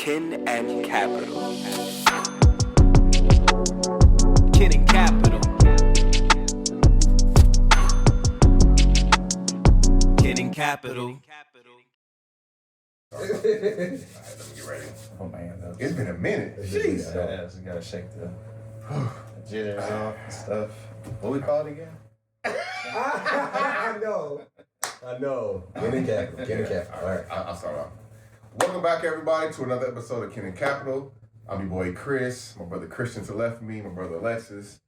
Kin and Capital. Kin and Capital. Kin and Capital. All right, let me get ready. Oh man, It's been a minute. Jeez. Yeah, so you gotta shake the jitters off and stuff. What we call it again? I know. Kin and Capital. All right, I'll start off. Welcome back, everybody, to another episode of Kin and Capital. I'm your boy Chris, my brother Christian to left of me, my brother Alexis.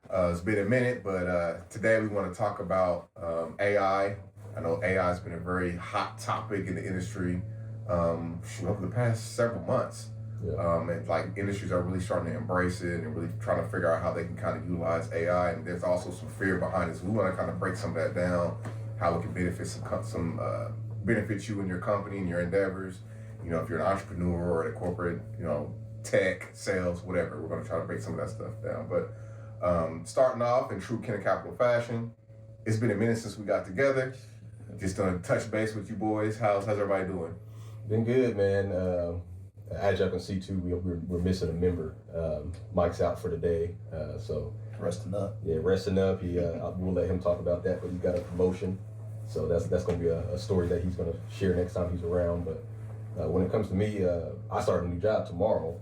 It's been a minute, but today we want to talk about AI. I know AI has been a very hot topic in the industry over the past several months. Yeah. And like industries are really starting to embrace it and really trying to figure out how they can kind of utilize AI. And there's also some fear behind it. So we want to kind of break some of that down, how it can benefit benefit you and your company and your endeavors. You know, if you're an entrepreneur or a corporate, tech, sales, whatever, we're going to try to break some of that stuff down. But starting off in true Kin and Capital fashion, it's been a minute since we got together. Just to touch base with you boys. How's everybody doing? Been good, man. As y'all can see too, we're missing a member. Mike's out for the day, so Resting up. yeah, resting up. We'll let him talk about that, but he got a promotion, so that's going to be a story that he's going to share next time he's around. But when it comes to me, I start a new job tomorrow.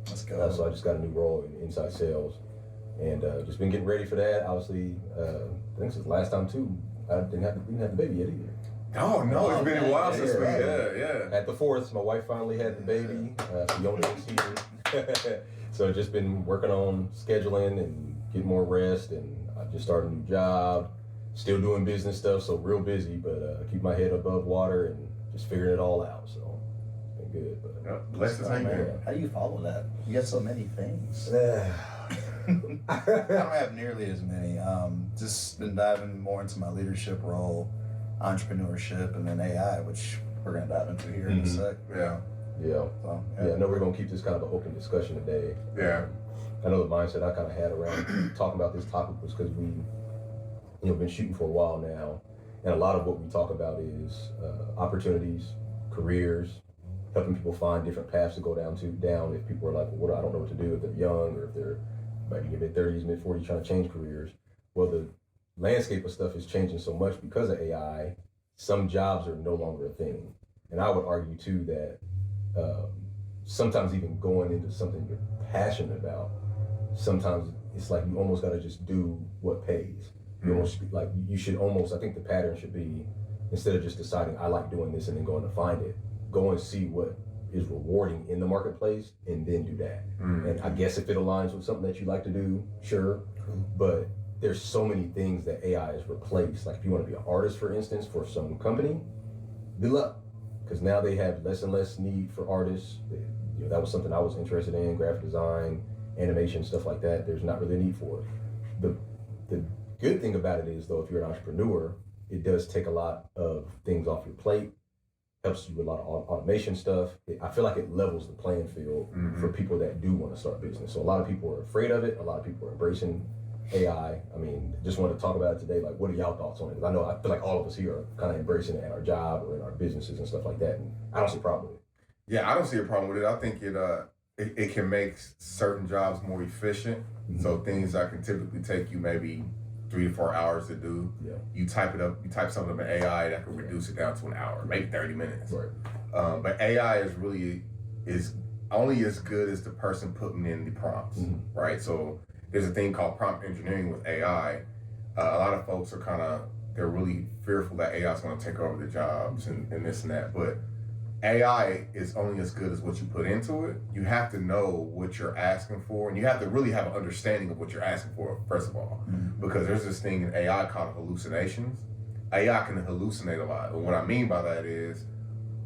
Let's go. So I just got a new role in inside sales, and just been getting ready for that. Obviously, I think since last time too, I didn't have the baby yet either. Oh no, it's been a while since we. Yeah. At the 4th, my wife finally had the baby. Fiona this season. So just been working on scheduling and getting more rest, and I just started a new job. Still doing business stuff, so real busy, but keep my head above water and just figuring it all out. So it's been good. But Bless his name, man. How do you follow that? You got so many things. I don't have nearly as many. Just been diving more into my leadership role, entrepreneurship, and then AI, which we're gonna dive into here in a sec. Yeah. So, I know we're gonna keep this kind of an open discussion today. Yeah. I know the mindset I kind of had around talking about this topic was because we, been shooting for a while now, and a lot of what we talk about is opportunities, careers, helping people find different paths to go down. If people are like, well, I don't know what to do if they're young or if they're maybe in mid-30s, mid-40s, trying to change careers. Well, the landscape of stuff is changing so much because of AI. Some jobs are no longer a thing, and I would argue too that sometimes even going into something you're passionate about, sometimes it's like you almost got to just do what pays. You almost like you should almost. I think the pattern should be, instead of just deciding I like doing this and then going to find it, go and see what is rewarding in the marketplace and then do that. And I guess if it aligns with something that you like to do, sure. But there's so many things that AI has replaced. Like if you want to be an artist, for instance, for some company, good luck. Because now they have less and less need for artists. That was something I was interested in, graphic design, animation, stuff like that. There's not really a need for it. The good thing about it is, though, if you're an entrepreneur, it does take a lot of things off your plate, helps you with a lot of automation stuff. I feel like it levels the playing field for people that do want to start business. So a lot of people are afraid of it. A lot of people are embracing AI. I mean, just wanted to talk about it today. Like, what are y'all thoughts on it? Because I feel like all of us here are kind of embracing it at our job or in our businesses and stuff like that. And I don't see a problem with it. Yeah, I don't see a problem with it. I think it can make certain jobs more efficient. So things that can typically take you maybe 3 to 4 hours to do, you type something up in AI that can reduce it down to an hour, maybe 30 minutes. Right. But AI is only as good as the person putting in the prompts, right? So there's a thing called prompt engineering with AI. A lot of folks they're really fearful that AI is going to take over the jobs and this and that. But AI is only as good as what you put into it. You have to know what you're asking for, and you have to really have an understanding of what you're asking for, first of all. Because there's this thing in AI called hallucinations. AI can hallucinate a lot. And what I mean by that is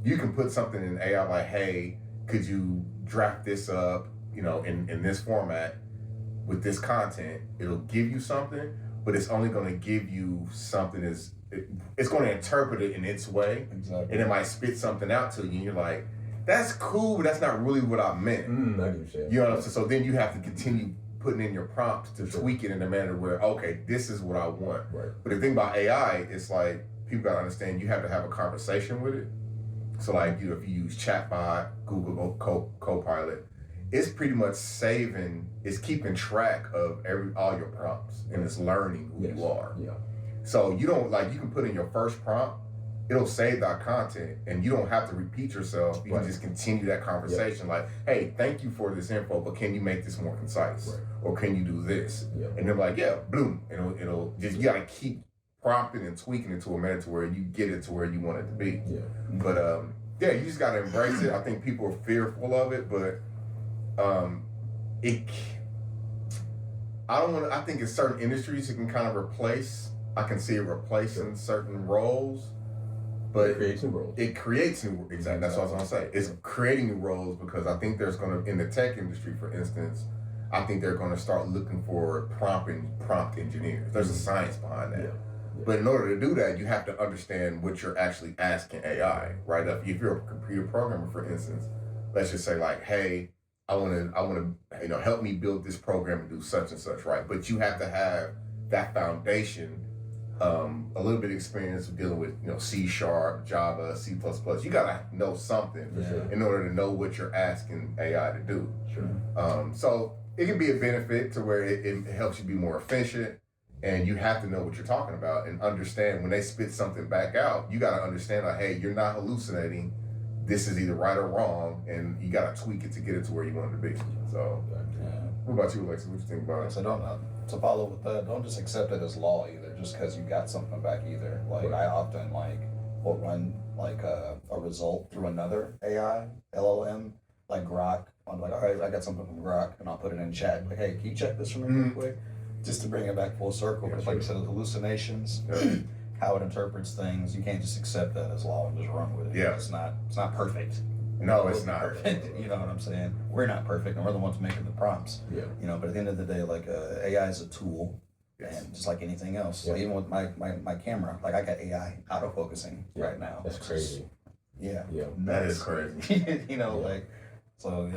you can put something in AI like, hey, could you draft this up, in this format with this content? It'll give you something, but it's only going to give you something it's going to interpret it in its way. Exactly. And it might spit something out to you, and you're like, that's cool, but that's not really what I meant. I get what you're saying. You know what I'm saying? So then you have to continue putting in your prompts to tweak it in a manner where, okay, this is what I want. Right. But the thing about AI, it's like, people got to understand you have to have a conversation with it. So like, you know, if you use chatbot, Google Copilot, it's pretty much it's keeping track of all your prompts, and it's learning who you are. Yeah. So you don't you can put in your first prompt, it'll save that content, and you don't have to repeat yourself. You can just continue that conversation. Like, hey, thank you for this info, but can you make this more concise, or can you do this? And they're like, yeah, boom. It'll just, you gotta keep prompting and tweaking it to a minute to where you get it to where you want it to be. But yeah, you just gotta embrace it. I think people are fearful of it, but I think in certain industries it can kind of replace. I can see it replacing certain roles, but it creates new roles. Exactly. That's what I was gonna say. It's creating new roles, because I think there's gonna, in the tech industry, for instance, I think they're gonna start looking for prompt engineers. There's a science behind that. But in order to do that, you have to understand what you're actually asking AI, right? If you're a computer programmer, for instance, let's just say like, hey, I want to, help me build this program and do such and such, right? But you have to have that foundation, a little bit of experience with dealing with, C#, Java, C++. You gotta know something in order to know what you're asking AI to do. So it can be a benefit to where it helps you be more efficient, and you have to know what you're talking about and understand when they spit something back out. You gotta understand, like, hey, you're not hallucinating. This is either right or wrong, and you gotta tweak it to get it to where you want it to be. So, what about you, Alexis? What you think about it? So to follow with that, don't just accept it as law either, just because you got something back either. Like I often will run a result through another AI LLM, like Grok. I'm like, all right, I got something from Grok, and I'll put it in chat. Like, hey, can you check this for me real quick, just to bring it back full circle? Because like you said, the hallucinations. How it interprets things, you can't just accept that as law and just run with it. It's not perfect. No, it's not perfect. You know what I'm saying? We're not perfect, and we're the ones making the prompts. But at the end of the day, AI is a tool, and just like anything else. Like even with my camera, like I got AI autofocusing right now. That's crazy. That is crazy. So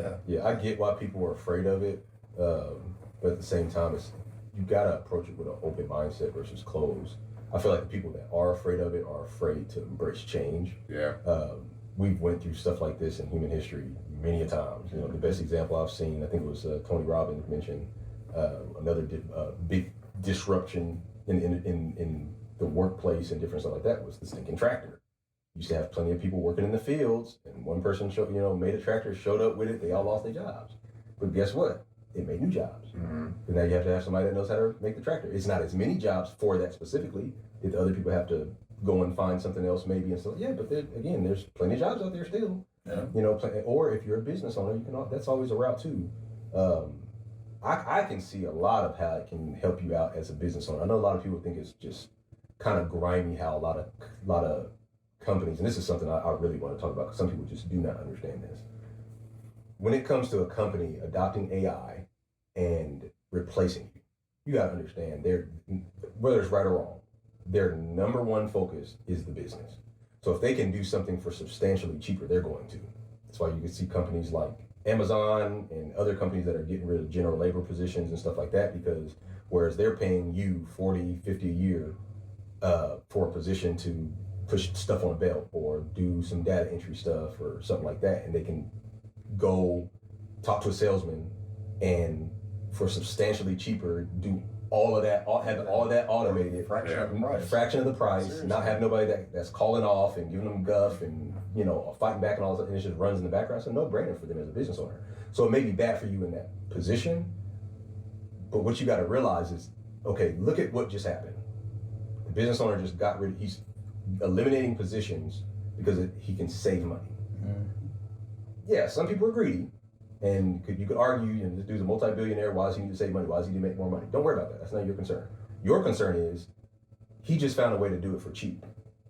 I get why people are afraid of it, but at the same time, you gotta approach it with an open mindset versus closed. I feel like the people that are afraid of it are afraid to embrace change. We've went through stuff like this in human history many a times. The best example I've seen, I think it was Tony Robbins mentioned, another big disruption in the workplace and different stuff like that was the stinking tractor. You used to have plenty of people working in the fields, and one person made a tractor, showed up with it, they all lost their jobs. But guess what? It made new jobs. And now you have to have somebody that knows how to make the tractor. It's not as many jobs for that specifically. The other people have to go and find something else maybe and stuff. But again, there's plenty of jobs out there still. Or if you're a business owner, that's always a route too. I can see a lot of how it can help you out as a business owner. I know a lot of people think it's just kind of grimy how a lot of companies, and this is something I really want to talk about because some people just do not understand this. When it comes to a company adopting AI and replacing you, you got to understand whether it's right or wrong, their number one focus is the business. So if they can do something for substantially cheaper, they're going to. That's why you can see companies like Amazon and other companies that are getting rid of general labor positions and stuff like that, because whereas they're paying you $40, $50 a year for a position to push stuff on a belt or do some data entry stuff or something like that, and they can go talk to a salesman and for substantially cheaper do all of that, have all of that automated, fraction of the price. Seriously. Not have nobody that's calling off and giving them guff and fighting back and all that, and it just runs in the background. So no brainer for them as a business owner. So it may be bad for you in that position, but what you got to realize is, okay, look at what just happened. The business owner just he's eliminating positions because he can save money. Yeah, some people are greedy, and you could argue, this dude's a multi-billionaire, why does he need to save money? Why does he need to make more money? Don't worry about that. That's not your concern. Your concern is he just found a way to do it for cheap.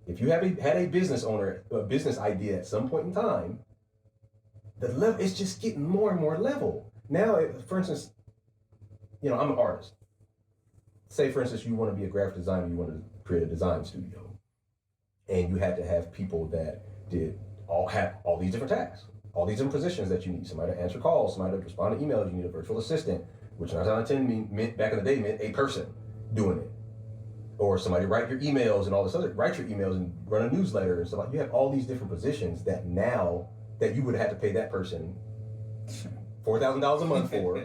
If you had a business owner, a business idea at some point in time, the level, it's just getting more and more level. Now, for instance, I'm an artist. Say, for instance, you want to be a graphic designer, you want to create a design studio, and you had to have people that have all these different tasks. All these different positions that you need. Somebody to answer calls, somebody to respond to emails. You need a virtual assistant, which 9 out of 10 meant back in the day meant a person doing it. or somebody write your emails and all this other, write your emails and run a newsletter and stuff like. You have all these different positions that now that you would have to pay that person $4,000 a month for,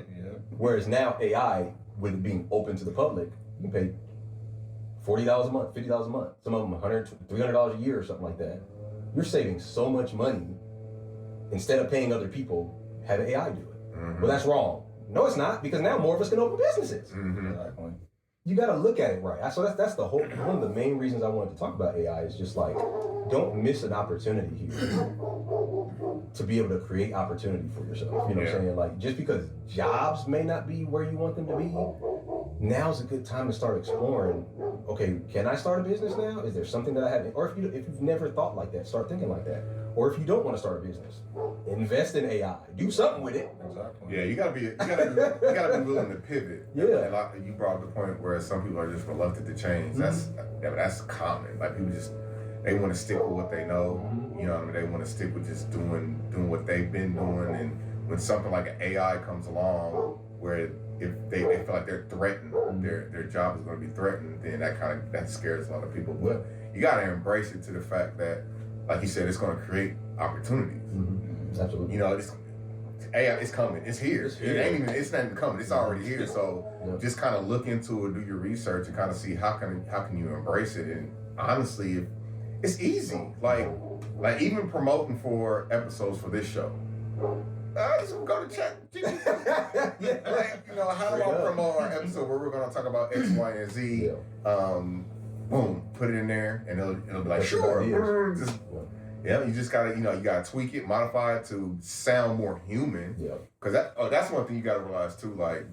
whereas now AI, with it being open to the public, you can pay $40 a month, $50 a month, some of them $300 a year or something like that. You're saving so much money instead of paying other people, have AI do it. Mm-hmm. Well, that's wrong. No, it's not, because now more of us can open businesses. Mm-hmm. Exactly. You got to look at it right. So that's the whole, one of the main reasons I wanted to talk about AI is just like, don't miss an opportunity here to be able to create opportunity for yourself. You know what I'm saying? Like, just because jobs may not be where you want them to be, now's a good time to start exploring, okay, can I start a business now? Is there something that I haven't, or if you've never thought like that, start thinking like that. Or if you don't want to start a business, invest in AI, do something with it. Exactly. Yeah, you gotta be willing to pivot. Yeah. And like, you brought up the point where some people are just reluctant to change. That's common. Like people they want to stick with what they know. You know what I mean? They want to stick with just doing what they've been doing. And when something like an AI comes along, where if they feel like they're threatened, their job is going to be threatened, then that scares a lot of people. But you got to embrace it to the fact that, like you said, it's going to create opportunities. Absolutely. You know, AI, it's coming. It's here. It's not even coming. It's already here. So just kind of look into it, do your research, and kind of see how can you embrace it. And honestly, it's easy. Like even promoting for episodes for this show. Just go to chat. Like, you know, how do I promote our episode where we're going to talk about X, Y, and Z? Boom, put it in there, and it'll be like, sure. You just gotta, you gotta tweak it, modify it to sound more human. Yeah. Because that's one thing you gotta realize too. Like,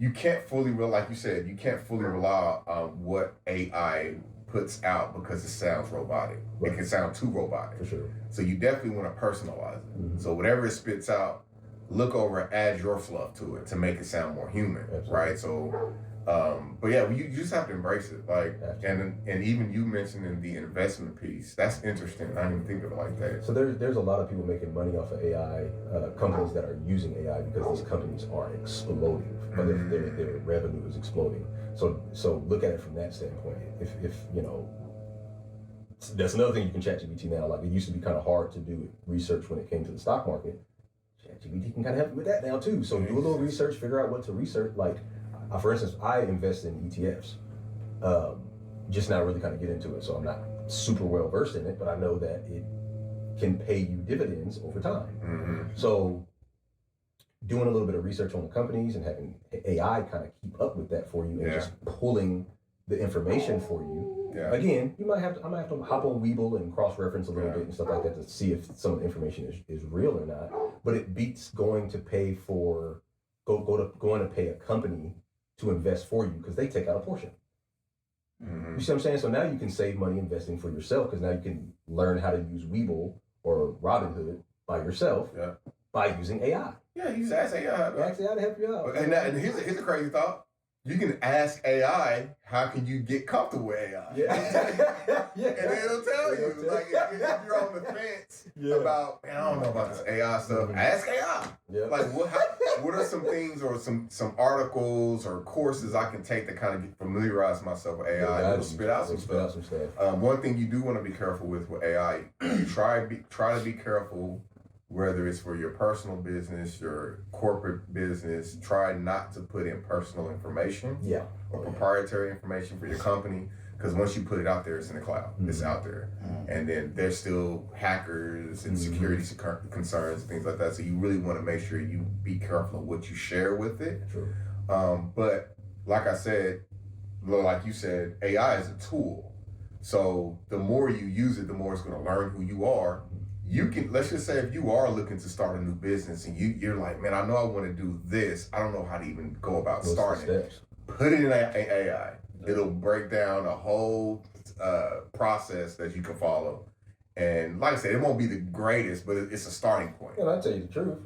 you can't fully like you said, you can't fully rely on what AI puts out because it sounds robotic. Right. It can sound too robotic. For sure. So you definitely want to personalize it. So whatever it spits out, look over and add your fluff to it to make it sound more human. Absolutely. Right? So, but yeah, you just have to embrace it. Like, and even you mentioning the investment piece, that's interesting. I didn't even think of it like that. So there's a lot of people making money off of AI, companies that are using AI because these companies are exploding. Their revenue is exploding. So look at it from that standpoint. If that's another thing you can ChatGPT now. Like, it used to be kind of hard to do research when it came to the stock market. ChatGPT can kind of help you with that now too. So do a little research, figure out what to research. Like, for instance, I invest in ETFs. Just now really kind of get into it. So I'm not super well versed in it, but I know that it can pay you dividends over time. So doing a little bit of research on the companies and having AI kind of keep up with that for you and just pulling the information for you. Yeah. Again, I might have to hop on Webull and cross-reference a little bit and stuff like that to see if some of the information is real or not. But it beats going to pay going to pay a company to invest for you because they take out a portion. You see what I'm saying? So now you can save money investing for yourself because now you can learn how to use Webull or Robinhood by yourself by using AI. Yeah, you just ask AI. Ask AI to help you out. And here's a crazy thought. You can ask AI, how can you get comfortable with AI? Yeah. And then it'll tell you. Like, if you're on the fence about, man, I don't know about this AI stuff, ask AI. Yeah. Like, what are some things or some articles or courses I can take to kind of familiarize myself with AI? It'll spit out some stuff. One thing you do want to be careful with AI, try to be careful. Whether it's for your personal business, your corporate business, try not to put in personal information or proprietary information for your company. Because once you put it out there, it's in the cloud. It's out there. And then there's still hackers and security concerns and things like that. So you really want to make sure you be careful of what you share with it. True. But like I said, like you said, AI is a tool. So the more you use it, the more it's going to learn who you are. You can, let's just say if you are looking to start a new business and you're like, man, I know I want to do this. I don't know how to even go about starting it. Put it in AI. It'll break down a whole process that you can follow. And like I said, it won't be the greatest, but it's a starting point. And I'll tell you the truth.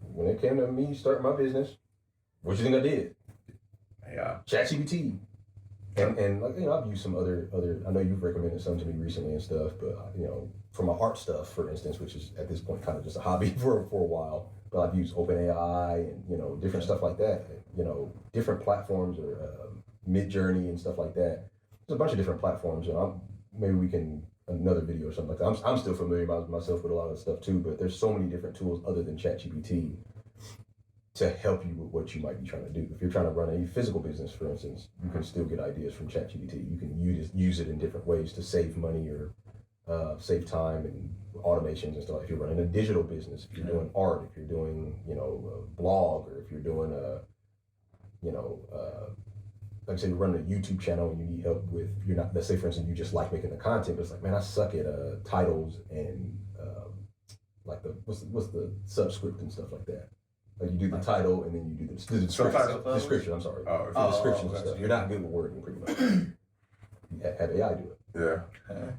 When it came to me starting my business, what you think I did? Yeah. ChatGPT. And like, I've used some other. I know you've recommended some to me recently and stuff, but for my art stuff, for instance, which is at this point kind of just a hobby for a while. But I've used OpenAI and different stuff like that. Different platforms or Mid-Journey and stuff like that. There's a bunch of different platforms, and maybe we can another video or something like that. I'm still familiar myself with a lot of stuff too, but there's so many different tools other than ChatGPT to help you with what you might be trying to do. If you're trying to run a physical business, for instance, you can still get ideas from ChatGPT. You can use it in different ways to save money or save time and automations and stuff. If you're running a digital business, if you're doing art, if you're doing, a blog, or if you're doing like I said, you're running a YouTube channel and you need help with, you're not, let's say for instance, you just like making the content, but it's like, man, I suck at titles and like what's the subscript and stuff like that. Like you do the title and then you do the description. I'm sorry. The descriptions and stuff. You're not good with wording, pretty much. You have AI do it. Yeah.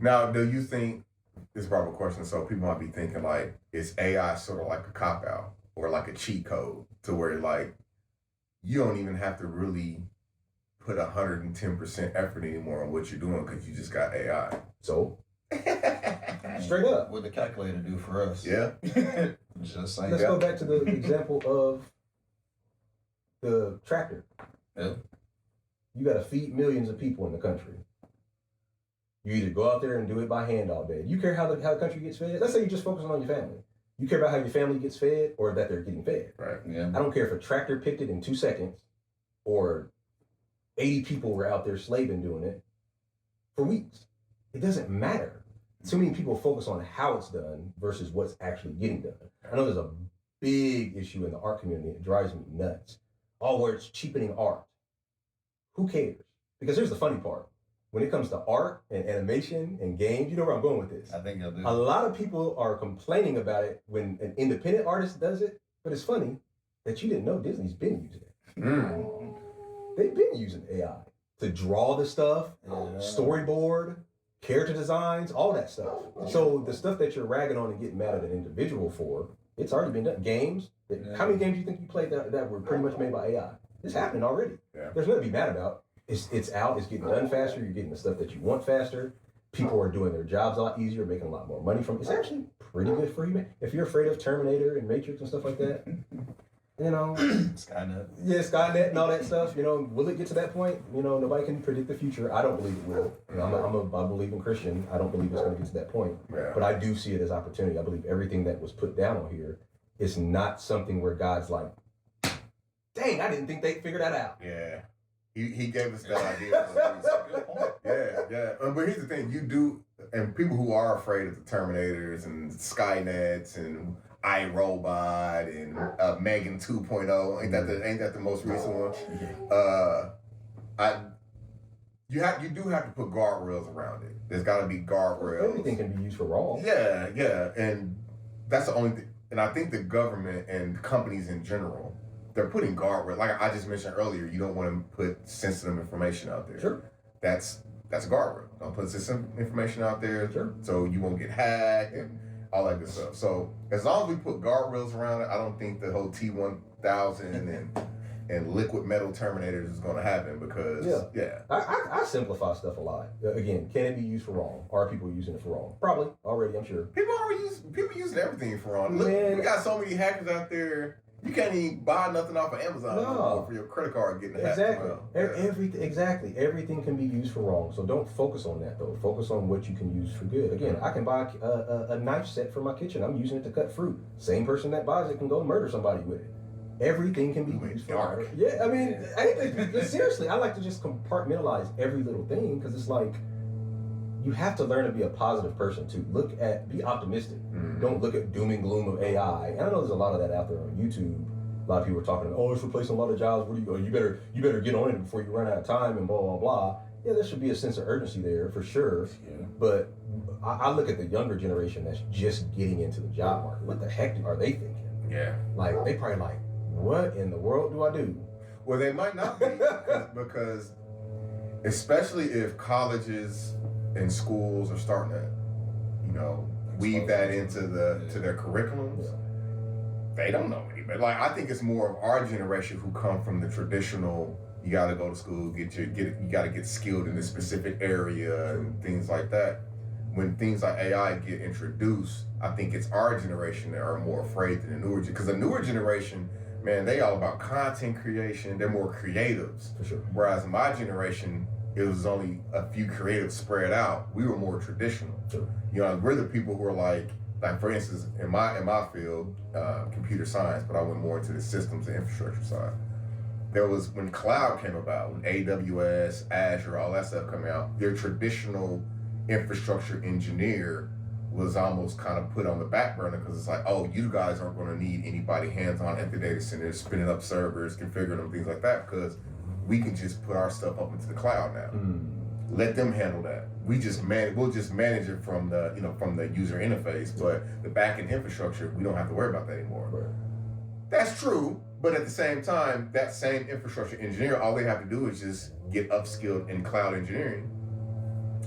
Now, do you think, this is probably a question, so people might be thinking like, is AI sort of like a cop-out or like a cheat code to where like, you don't even have to really put 110% effort anymore on what you're doing because you just got AI. So, straight up. What the calculator do for us? Yeah. Just saying. Let's go back to the example of the tractor. Yeah. You got to feed millions of people in the country. You either go out there and do it by hand all day. You care how the country gets fed? Let's say you're just focusing on your family. You care about how your family gets fed or that they're getting fed. Right. Yeah. I don't care if a tractor picked it in 2 seconds or 80 people were out there slaving doing it for weeks. It doesn't matter. Too many people focus on how it's done versus what's actually getting done. I know there's a big issue in the art community. It drives me nuts. Oh, where it's cheapening art. Who cares? Because here's the funny part. When it comes to art and animation and games, you know where I'm going with this. I think I do. A lot of people are complaining about it when an independent artist does it, but it's funny that you didn't know Disney's been using it. Mm. They've been using AI to draw the stuff, storyboard, character designs, all that stuff. So the stuff that you're ragging on and getting mad at an individual for, it's already been done. Games, how many games do you think you played that were pretty much made by AI? It's happening already. Yeah. There's nothing to be mad about. It's out, it's getting done faster, you're getting the stuff that you want faster. People are doing their jobs a lot easier, making a lot more money from it. It's actually pretty good for you. If you're afraid of Terminator and Matrix and stuff like that, Skynet. Yeah, Skynet and all that stuff. Will it get to that point? Nobody can predict the future. I don't believe it will. I'm a believing Christian. I don't believe it's going to get to that point. Yeah. But I do see it as opportunity. I believe everything that was put down on here is not something where God's like, dang, I didn't think they figured that out. Yeah. He gave us that idea. Yeah. But here's the thing, you do, and people who are afraid of the Terminators and Skynets and iRobot and Megan 2.0, ain't that the most recent one? You do have to put guardrails around it. There's got to be guardrails. Everything can be used for wrong. Yeah, and that's the only thing. And I think the government and companies in general, they're putting guardrails. Like I just mentioned earlier, you don't want to put sensitive information out there. Sure. That's a guardrail. Don't put sensitive information out there, Sure. So you won't get hacked and all that good stuff. So as long as we put guardrails around it, I don't think the whole T-1000 and liquid metal Terminators is going to happen because I simplify stuff a lot. Again, can it be used for wrong? Are people using it for wrong? Probably already, I'm sure. People using everything for wrong. Look, we got so many hackers out there. You can't even buy nothing off of Amazon anymore for your credit card getting hacked. Exactly. Everything can be used for wrong. So don't focus on that though. Focus on what you can use for good. Again, I can buy a knife set for my kitchen. I'm using it to cut fruit. Same person that buys it can go murder somebody with it. Everything can be used for dark. Yeah, I mean, seriously, I like to just compartmentalize every little thing because it's like you have to learn to be a positive person too. Be optimistic. Mm-hmm. Don't look at doom and gloom of AI. And I know there's a lot of that out there on YouTube. A lot of people are talking about, it's replacing a lot of jobs. You better get on it before you run out of time and blah blah blah. Yeah, there should be a sense of urgency there for sure. Yeah. But I look at the younger generation that's just getting into the job market. What the heck are they thinking? Yeah. Like they probably like, what in the world do I do? Well, they might not be because especially if colleges and schools are starting to, weave that into their curriculums. Yeah. They don't know any better. Like I think it's more of our generation who come from the traditional. You got to go to school, you got to get skilled in this specific area and things like that. When things like AI get introduced, I think it's our generation that are more afraid than the newer, because the newer generation, man, they all about content creation. They're more creatives. For sure. Whereas my generation, it was only a few creatives spread out. We were more traditional. Sure. You know, we're the people who are like for instance, in my field, computer science, but I went more into the systems and infrastructure side. There was, when cloud came about, when AWS, Azure, all that stuff coming out, their traditional infrastructure engineer was almost kind of put on the back burner because it's like, oh, you guys aren't going to need anybody hands-on at the data center, spinning up servers, configuring them, things like that, because we can just put our stuff up into the cloud now. Let them handle that. We'll just manage it from the user interface, but the back-end infrastructure, we don't have to worry about that anymore. Right. That's true, but at the same time, that same infrastructure engineer, all they have to do is just get upskilled in cloud engineering.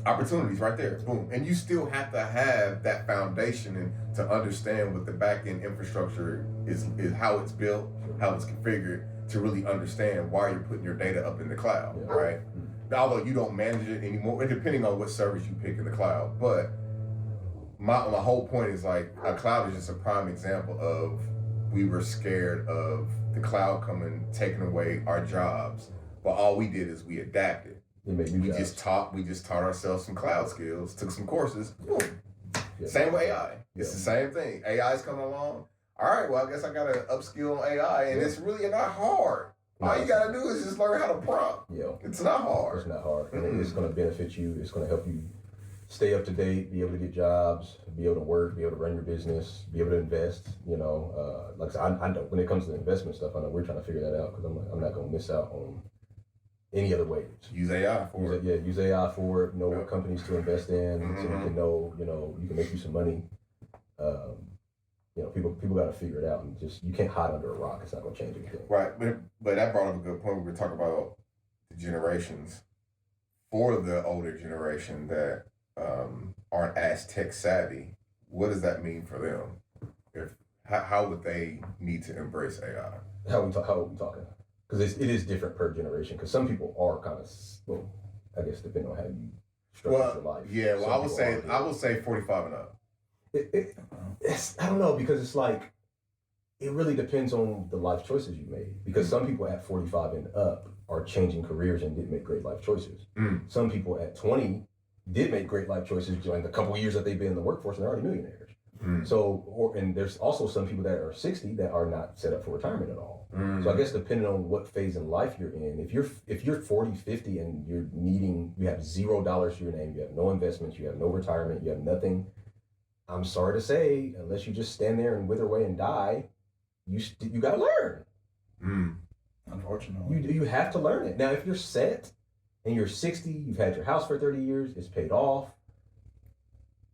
Opportunities right there, boom. And you still have to have that foundation and to understand what the back-end infrastructure is how it's built, how it's configured, to really understand why you're putting your data up in the cloud, right? Although you don't manage it anymore, depending on what service you pick in the cloud. But my whole point is like, a cloud is just a prime example of, we were scared of the cloud coming, taking away our jobs. But all we did is we adapted. We just taught ourselves some cloud skills, took some courses, boom. Yeah. Same with AI. It's the same thing. AI is coming along. All right, well, I guess I got to upskill on AI, and it's really not hard. All you got to do is just learn how to prompt. Yeah. It's not hard. It's not hard. And it's going to benefit you. It's going to help you stay up to date, be able to get jobs, be able to work, be able to run your business, be able to invest. You know, like I said, I know when it comes to the investment stuff, I know we're trying to figure that out, because I'm not going to miss out on any other ways. Use AI for it. Yeah, use AI for it. Know what companies to invest in, so you can know, you can make you some money. People got to figure it out, and just, you can't hide under a rock. It's not going to change anything. Right, but that brought up a good point. We were talking about the generations. For the older generation that aren't as tech savvy, what does that mean for them? How would they need to embrace AI? How are we talking? Because it is different per generation. Because some people are kind of, well, I guess depending on how you structure your life. Yeah, well, I would say 45 and up. I don't know, because it's like, it really depends on the life choices you made. Because some people at 45 and up are changing careers and didn't make great life choices. Some people at 20 did make great life choices during the couple of years that they've been in the workforce, and they're already millionaires. And there's also some people that are 60 that are not set up for retirement at all. So I guess depending on what phase in life you're in, if you're 40, 50 and you have $0 to your name, you have no investments, you have no retirement, you have nothing, I'm sorry to say, unless you just stand there and wither away and die, you got to learn. Unfortunately, you have to learn it. Now, if you're set and you're 60, you've had your house for 30 years, it's paid off,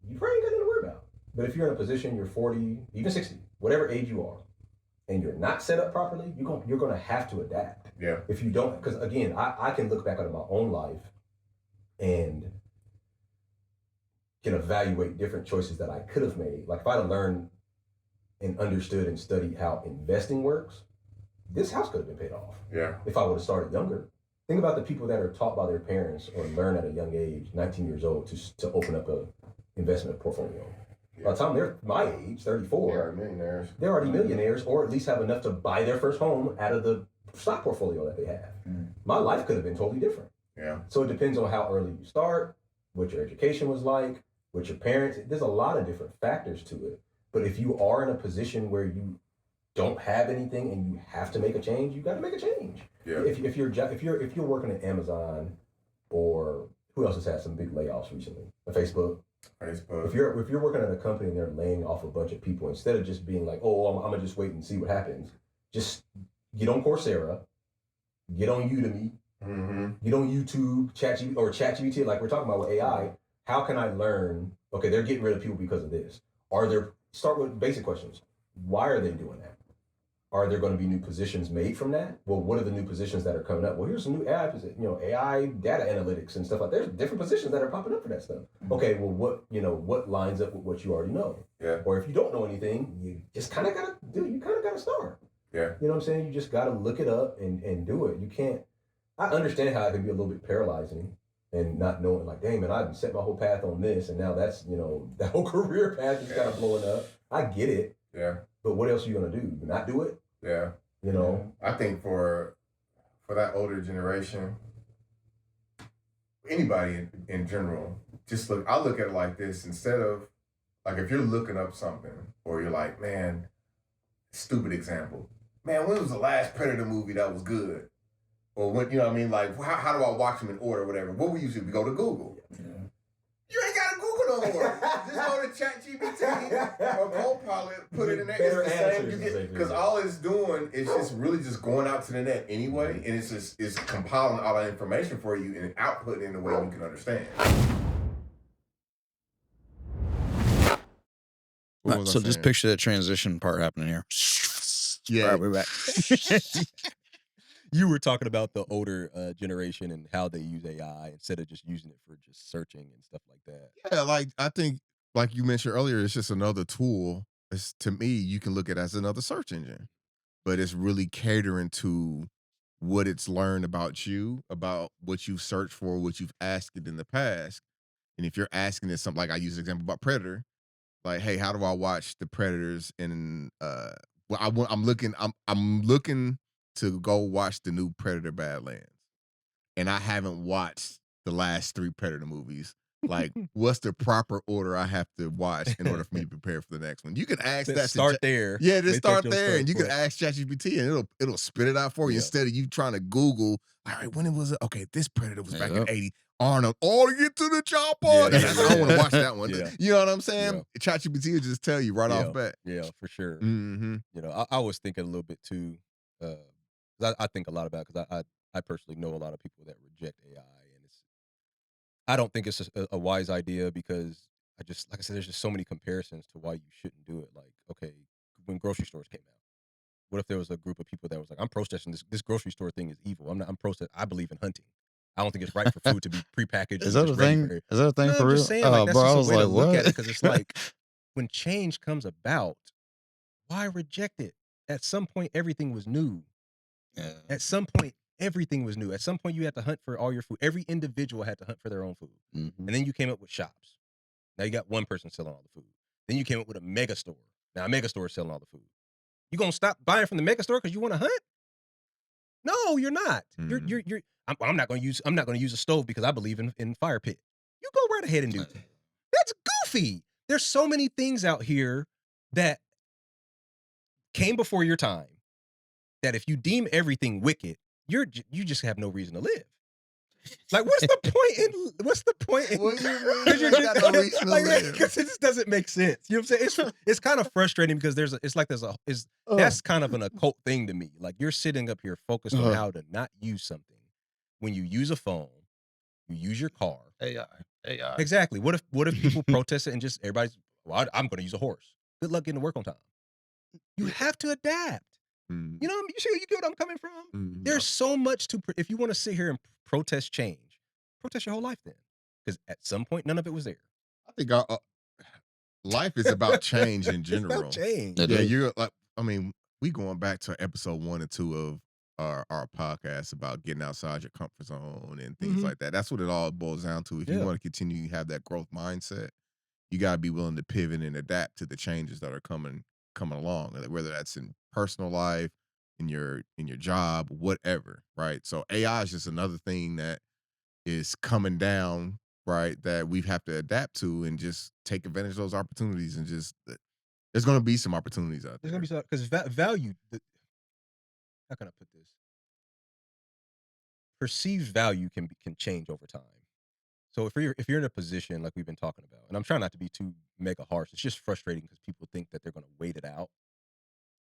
you probably ain't got nothing to worry about. But if you're in a position, you're 40, even 60, whatever age you are, and you're not set up properly, you're going to have to adapt. Yeah. If you don't, because again, I can look back at my own life and can evaluate different choices that I could have made. Like if I'd have learned and understood and studied how investing works, this house could have been paid off. Yeah. If I would have started younger. Think about the people that are taught by their parents or learn at a young age, 19 years old, to open up a investment portfolio. Yeah. By the time they're my age, 34, they're already millionaires, or at least have enough to buy their first home out of the stock portfolio that they have. My life could have been totally different. Yeah. So it depends on how early you start, what your education was like, with your parents. There's a lot of different factors to it. But if you are in a position where you don't have anything and you have to make a change, you got to make a change. Yeah. If you're working at Amazon, or who else has had some big layoffs recently? Facebook. If you're working at a company and they're laying off a bunch of people, instead of just being like, oh, I'm gonna just wait and see what happens, just get on Coursera, get on Udemy, get on YouTube, ChatGPT, like we're talking about with AI. How can I learn? Okay, they're getting rid of people because of this. Start with basic questions. Why are they doing that? Are there going to be new positions made from that? Well, what are the new positions that are coming up? Well, here's some new AI data analytics and stuff like that. There's different positions that are popping up for that stuff. Okay, well, what lines up with what you already know? Yeah. Or if you don't know anything, you just kind of got to start. Yeah. You know what I'm saying? You just got to look it up and do it. You can't, I understand how it can be a little bit paralyzing and not knowing, like, dang, man, I've set my whole path on this, and now that's, that whole career path is kind of blowing up. I get it. Yeah. But what else are you going to do? Not do it? Yeah. You know, I think for that older generation, anybody in general, I look at it like this. Instead of, like, if you're looking up something or you're like, man, stupid example, man, when was the last Predator movie that was good? Or when, you know what I mean? Like, how do I watch them in order or whatever? What we usually go to Google. Yeah. You ain't got to Google no more. Just go to ChatGPT or Copilot, put it in there. It's the same. Because all it's doing is just really just going out to the net anyway, and it's compiling all that information for you and outputting in a way you can understand. So just picture that transition part happening here. Yeah. All right, we're back. You were talking about the older generation and how they use AI instead of just using it for just searching and stuff like that. Yeah, like I think, like you mentioned earlier, it's just another tool. To me, you can look at it as another search engine, but it's really catering to what it's learned about you, about what you've searched for, what you've asked it in the past. And if you're asking it something, like I use an example about Predator, like, hey, how do I watch the Predators in well, I'm looking to go watch the new Predator Badlands, and I haven't watched the last 3 Predator movies. Like, what's the proper order I have to watch in order for me to prepare for the next one? You can ask that. Start there. Yeah, just start there, start and you can point. ask ChatGPT, and it'll spit it out for you instead of you trying to Google. All right, when it was okay, this Predator was back in '80. Arnold, to get to the chopper. I don't want to watch that one. Yeah. You know what I'm saying? ChatGPT will just tell you right off bat. Yeah, for sure. Mm-hmm. You know, I was thinking a little bit too. 'Cause I think a lot about it because I personally know a lot of people that reject AI, and I don't think it's a wise idea because like I said, there's just so many comparisons to why you shouldn't do it. Like, okay, when grocery stores came out, what if there was a group of people that was like, I'm protesting this grocery store thing is evil. I'm protesting. I believe in hunting. I don't think it's right for food to be prepackaged. Is that a thing? Is that a thing for I'm real? just saying, like, that's bro, just I a was way to like, look what? at it because it's like when change comes about, why reject it? At some point, everything was new. Yeah. At some point, everything was new. At some point, you had to hunt for all your food. Every individual had to hunt for their own food. Mm-hmm. And then you came up with shops. Now you got one person selling all the food. Then you came up with a mega store. Now a mega store is selling all the food. You gonna stop buying from the mega store because you want to hunt? No, you're not. I'm not gonna use a stove because I believe in fire pit. You go right ahead and do that. That's goofy. There's so many things out here that came before your time that if you deem everything wicked, you just have no reason to live. Like, what's the point in What do you mean? You got no reason to live? because it just doesn't make sense. You know what I'm saying? It's kind of frustrating because that's kind of an occult thing to me. Like, you're sitting up here focused on how to not use something. When you use a phone, you use your car. AI. Exactly. What if people protest it and just everybody's, well, I'm going to use a horse. Good luck getting to work on time. You have to adapt. You know, you get what I'm coming from? There's so much if you want to sit here and protest change, protest your whole life then. Because at some point, none of it was there. I think life is about change in general. It's about change. Yeah, you're like, I mean, we going back to episode 1 and 2 of our podcast about getting outside your comfort zone and things like that. That's what it all boils down to. If you want to continue to have that growth mindset, you got to be willing to pivot and adapt to the changes that are coming along, whether that's in personal life, in your job, whatever, right? So AI is just another thing that is coming down, right, that we have to adapt to and just take advantage of those opportunities, and just there's going to be some opportunities out there. There's going to be some, because value, how can I put this? Perceived value can change over time. So if you're in a position like we've been talking about, and I'm trying not to be too mega harsh, it's just frustrating because people think that they're going to wait it out.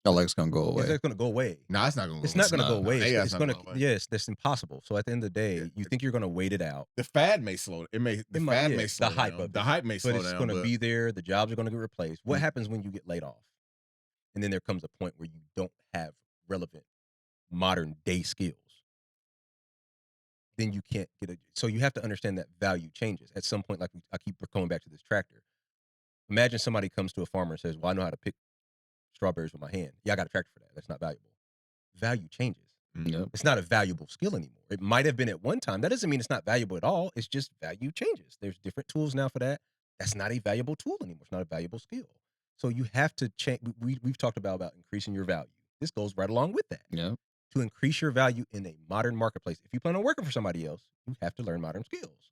Like it's gonna go away. It's going to go away. No, it's not going to go away. It's not going to go away. It's going to go away. Yes, that's impossible. So at the end of the day, you think you're going to wait it out. The fad may slow. The fad may slow the hype down. of it. The hype may slow down. But it's going to be there. The jobs are going to get replaced. What happens when you get laid off? And then there comes a point where you don't have relevant modern day skills. Then you can't get so you have to understand that value changes. At some point, like I keep going back to this tractor. Imagine somebody comes to a farmer and says, well, I know how to pick strawberries with my hand. Yeah, I got a tractor for that. That's not valuable. Value changes. Yep. It's not a valuable skill anymore. It might have been at one time. That doesn't mean it's not valuable at all. It's just value changes. There's different tools now for that. That's not a valuable tool anymore. It's not a valuable skill. So you have to change. We've talked about increasing your value. this goes right along with that. Yeah. To increase your value in a modern marketplace. If you plan on working for somebody else, you have to learn modern skills.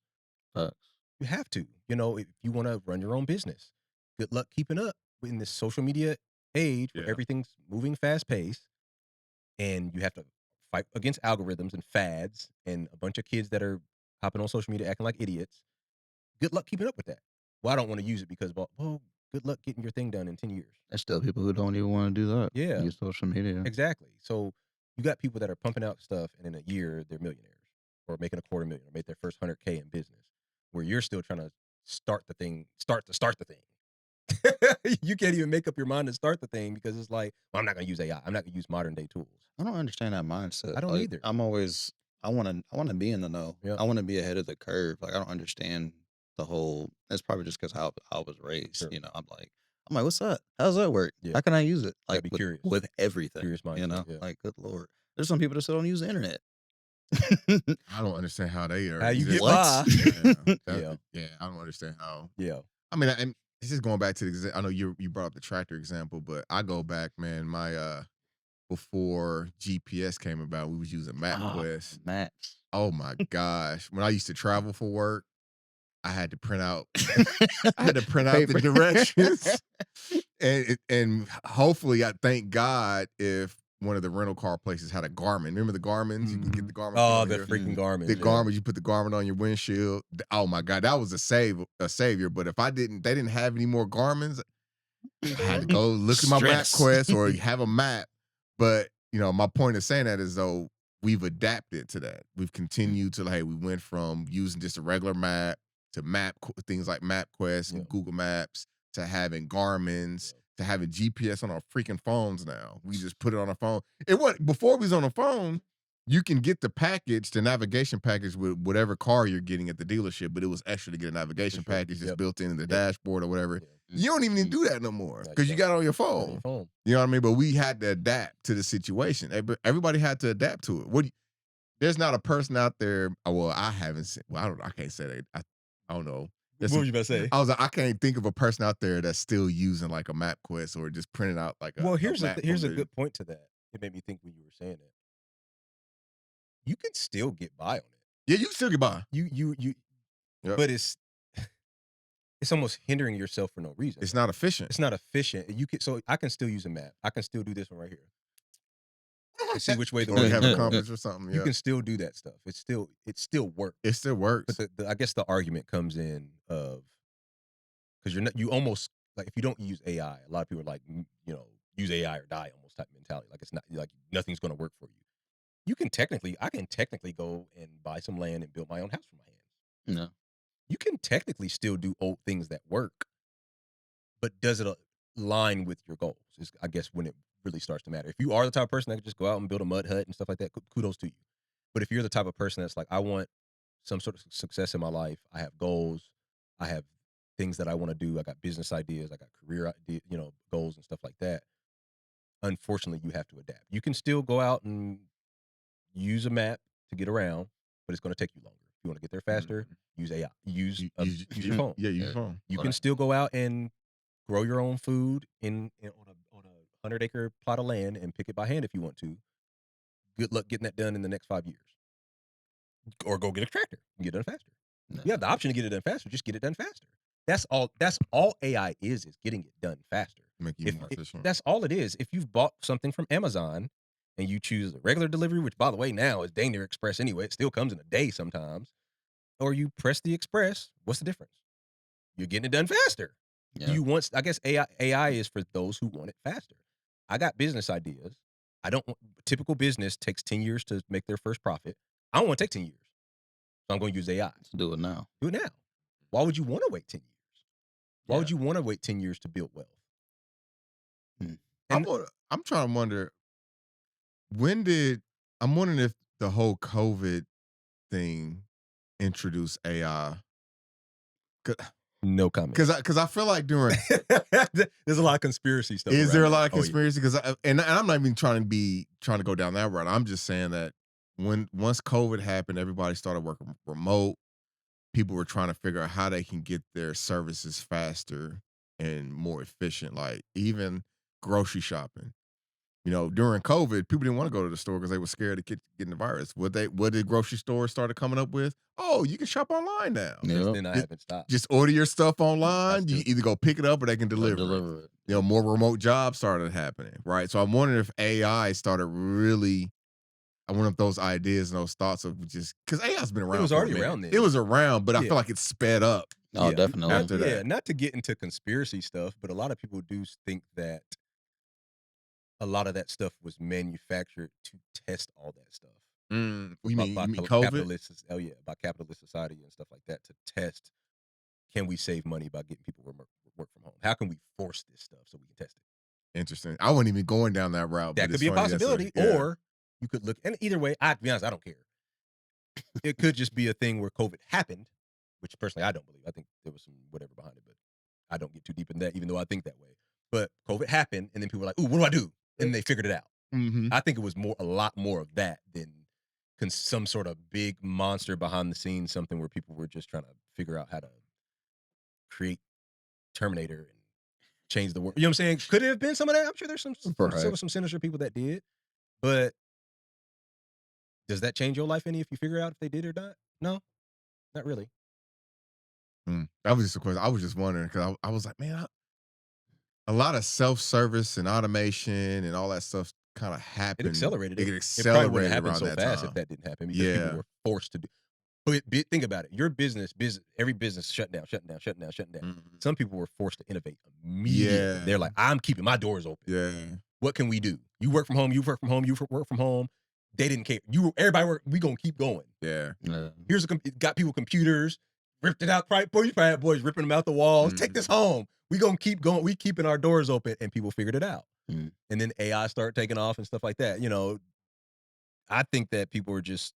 You have to. You know, if you want to run your own business, good luck keeping up in this social media age where Yeah. everything's moving fast paced, and you have to fight against algorithms and fads and a bunch of kids that are hopping on social media acting like idiots. Good luck keeping up with that. Well, I don't want to use it because, well, good luck getting your thing done in 10 years. There's still people who don't even want to do that. Yeah. Use social media. Exactly. So you got people that are pumping out stuff, and in a year they're millionaires or making $250,000 or made their first $100K in business, where you're still trying to start the thing. You can't even make up your mind to start the thing because it's like, well, I'm not going to use AI. I'm not going to use modern day tools. I don't understand that mindset. I don't Like, either. I'm always I want to be in the know. Yeah. I want to be ahead of the curve. Like, I don't understand the whole. It's probably just because how I was raised. Sure. You know, I'm like, what's that? How does that work? Yeah. How can I use it? Gotta Like, be with, curious. with everything. Curious mindset, You know, yeah. like, good lord. There's some people that still don't use the internet. I don't understand how they are. How you get What? by. Yeah, I don't understand how. Yeah. I mean, it's just going back to the. I know you brought up the tractor example, but I go back, man. My before GPS came about, we was using MapQuest. Maps. Oh my gosh! When I used to travel for work, I had to print out. I had to print out the Paper. directions, and hopefully, I thank God if one of the rental car places had a Garmin. Remember the Garmins? You can get the Garmin. Oh, from the here. freaking Garmin. The Garmin, you put the Garmin on your windshield. Oh my God, that was a savior. But if they didn't have any more Garmins, I had to go look at my Stress. MapQuest or have a map. But my point of saying that is though we've adapted to that. We've continued to we went from using just a regular map to things like MapQuest and Google Maps to having Garmin's to having GPS on our freaking phones now. We just put it on our phone. Before we was on the phone. You can get the navigation package with whatever car you're getting at the dealership, but it was extra to get a navigation package that's built into the dashboard or whatever. You don't even need to do that no more because you got it on your phone. You know what I mean? But we had to adapt to the situation. Everybody had to adapt to it. There's not a person out there. Well, I haven't seen. Well, I can't say that. I don't know. What were you about to say? I was like, I can't think of a person out there that's still using like a MapQuest or just printing out like a. Well, here's map a from good point to that. It made me think when you were saying it. You can still get by on it. Yeah, you can still get by. Yep. But it's almost hindering yourself for no reason. It's not efficient. It's not efficient. So I can still use a map. I can still do this one right here. And see which way the or wind have is a blowing. compass or something. You can still do that stuff. It still works. It still works. But I guess the argument comes in of because you almost like if you don't use AI, a lot of people are like use AI or die almost type mentality. Like it's not like nothing's going to work for you. I can technically go and buy some land and build my own house for my hands. No. You can technically still do old things that work, but does it align with your goals? Is I guess when it really starts to matter. If you are the type of person that can just go out and build a mud hut and stuff like that, kudos to you. But if you're the type of person that's like, I want some sort of success in my life, I have goals, I have things that I want to do, I got business ideas, I got career goals and stuff like that. Unfortunately, you have to adapt. You can still go out and use a map to get around, but it's going to take you longer. If you want to get there faster, use AI. Use your phone. Yeah, use your phone. You can still go out and grow your own food on a 100-acre plot of land and pick it by hand if you want to. Good luck getting that done in the next 5 years. Or go get a tractor and get it done faster. No. You have the option to get it done faster. Just get it done faster. That's all AI is getting it done faster. Make you more efficient. That's all it is. If you've bought something from Amazon and you choose the regular delivery, which by the way now is dang near express anyway, it still comes in a day sometimes, or you press the express, what's the difference? You're getting it done faster. Yeah. Do you want? I guess AI is for those who want it faster. I got business ideas. Typical business takes 10 years to make their first profit. I don't want to take 10 years, so I'm going to use AI. Do it now. Do it now. Why would you want to wait 10 years? Why would you want to wait 10 years to build wealth? I'm trying to wonder I'm wondering if the whole COVID thing introduced AI. No comment. Because I feel like during there's a lot of conspiracy stuff. is there a lot of Oh, yeah. conspiracy? Because and I'm not even trying to go down that route. I'm just saying that once COVID happened, everybody started working remote. People were trying to figure out how they can get their services faster and more efficient. Like even grocery shopping. During COVID, people didn't want to go to the store because they were scared of getting the virus. What did grocery stores started coming up with? Oh, you can shop online now. Since Yep. then, I haven't stopped. Just order your stuff I online. You still either go pick it up or they can Or deliver it. deliver it. More remote jobs started happening, right? So I'm wondering if AI started really. I wonder if those ideas and those thoughts of just because AI's been around. was for a already minute. around then. It was around, but I Yeah. feel like it sped up. Oh, Yeah, definitely. Not, After yeah, that. not to get into conspiracy stuff, but a lot of people do think that a lot of that stuff was manufactured to test all that stuff. You by mean COVID? capitalists? Oh yeah, by capitalist society and stuff like that to test. Can we save money by getting people work from home? How can we force this stuff so we can test it? Interesting. I wasn't even going down that route. That but could it's be a funny that's possibility, yeah. or you could look. And either way, to be honest, I don't care. It could just be a thing where COVID happened, which personally I don't believe. I think there was some whatever behind it, but I don't get too deep in that, even though I think that way. But COVID happened, and then people were like, "Ooh, what do I do?" And they figured it out. Mhm. I think it was a lot more of that than some sort of big monster behind the scenes, something where people were just trying to figure out how to create Terminator and change the world. You know what I'm saying? Could it have been some of that? I'm sure there's Right. some sinister people that did, but does that change your life any if you figure out if they did or not? No, not really. That was just a question. I was just wondering because I was like, man, a lot of self-service and automation and all that stuff kind of It happened. accelerated It it. It probably accelerated wouldn't have happened around so that fast time. if that didn't happen because people Yeah. were forced to do. But think about it. Your business, every business shut down. Mhm. Some people were forced to innovate immediately. Yeah. They're like, I'm keeping my doors open. Yeah. What can we do? You work from home. You work from home. You work from home. They didn't care. Everybody work. We gonna keep going. Yeah. Yeah. Here's got people computers, ripped it out. You probably had boys ripping them out the walls. Take this home. We gonna keep going. We keeping our doors open, and people figured it out. Mm. And then AI started taking off and stuff like that. I think that people were just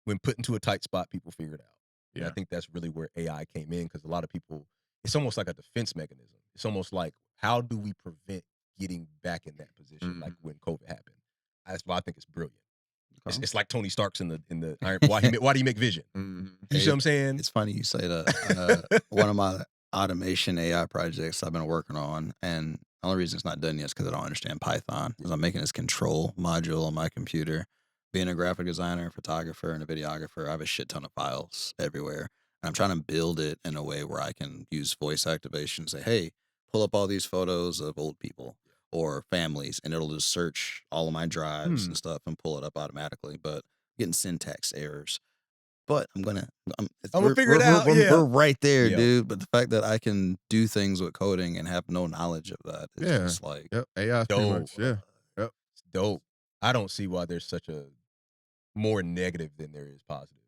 when put into a tight spot, people figured it out. And I Yeah. think that's really where AI came in because a lot of people, it's almost like a defense mechanism. It's almost like how do we prevent getting back in that position, like when COVID happened? That's why I think it's brilliant. It's like Tony Stark's in the Iron. Why do you make Vision? Mhm. You see what I'm saying? It's funny you say that. One of my automation AI projects I've been working on, and the only reason it's not done yet is because I don't understand Python. Because I'm making this control module on my computer. Being a graphic designer, photographer, and a videographer, I have a shit ton of files everywhere. And I'm trying to build it in a way where I can use voice activation, say, hey, pull up all these photos of old people or families, and it'll just search all of my drives and stuff and pull it up automatically. But getting syntax errors. But I'm gonna figure it out, yeah. We're right there, Yeah. dude. But the fact that I can do things with coding and have no knowledge of that is Yeah. just like Yep. AI is pretty Dope. much. Yeah. Yep. It's dope. I don't see why there's such a more negative than there is positive.